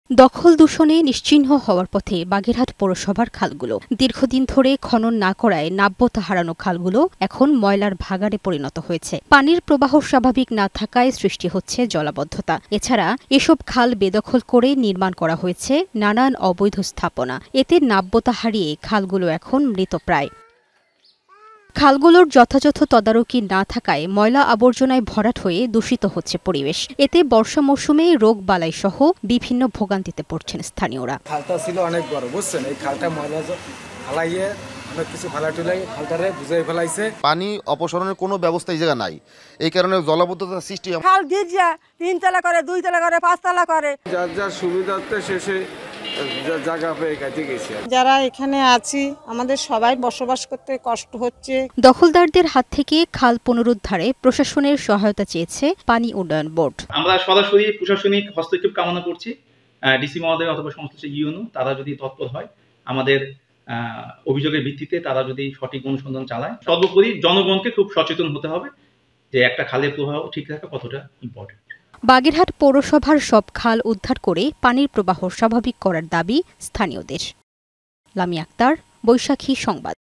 দখল দূষণে নিশ্চিহ্ন হওয়ার পথে বাগেরহাট পৌরসভার খালগুলো। দীর্ঘদিন ধরে খনন না করায় নাব্যতা হারানো খালগুলো এখন ময়লার ভাগাড়ে পরিণত হয়েছে। পানির প্রবাহ স্বাভাবিক না থাকায় সৃষ্টি হচ্ছে জলাবদ্ধতা। এছাড়া এসব খাল বেদখল করে নির্মাণ করা হয়েছে নানান অবৈধ স্থাপনা। এতে নাব্যতা হারিয়ে খালগুলো এখন মৃতপ্রায়। খালগুলোর যথাযথ তদারকি না থাকায় ময়লা আবর্জনায় ভরাট হয়ে দূষিত হচ্ছে পরিবেশ। এতে বর্ষা মৌসুমে রোগবালাই সহ বিভিন্ন ভোগান্তিতে পড়ছেন স্থানীয়রা। খালটা ছিল অনেক বড়, বুঝছেন, এই খালটা ময়লা ফালাইয়ে অনেক কিছু ফালাটুলাই খালটারে বুঝাই ফেলাইছে। পানি অপসারণের কোনো ব্যবস্থা এই জায়গা নাই, এই কারণে জলাবদ্ধতার সৃষ্টি। খাল গির্জা 3 তলা করে, 2 তলা করে, 5 তলা করে, যার যার সুবিধার্থে শেষে জায়গা পেয়ে কাটে গেছে। যারা এখানে আছি আমাদের সবাই বসবাস করতে কষ্ট হচ্ছে। দখলদারদের হাত থেকে খাল পুনরুদ্ধারে প্রশাসনের সহায়তা চেয়েছে পানি উন্নয়ন বোর্ড। আমরা সরাসরি প্রশাসনিক হস্তক্ষেপ কামনা করছি। ডিসি মহোদয় অথবা সংশ্লিষ্ট ইউনো তারা যদি তৎপর হয়, আমাদের অভিযোগের ভিত্তিতে তারা যদি সঠিক অনুসন্ধান চালায়। সর্বোপরি জনগণকে খুব সচেতন হতে হবে যে একটা খালের প্রবাহ ঠিক রাখা কতটা ইম্পর্টেন্ট। বাগেরহাট পৌরসভার সব খাল উদ্ধার করে পানির প্রবাহ স্বাভাবিক করার দাবি স্থানীয়দের। লামি আক্তার, বৈশাখী সংবাদ।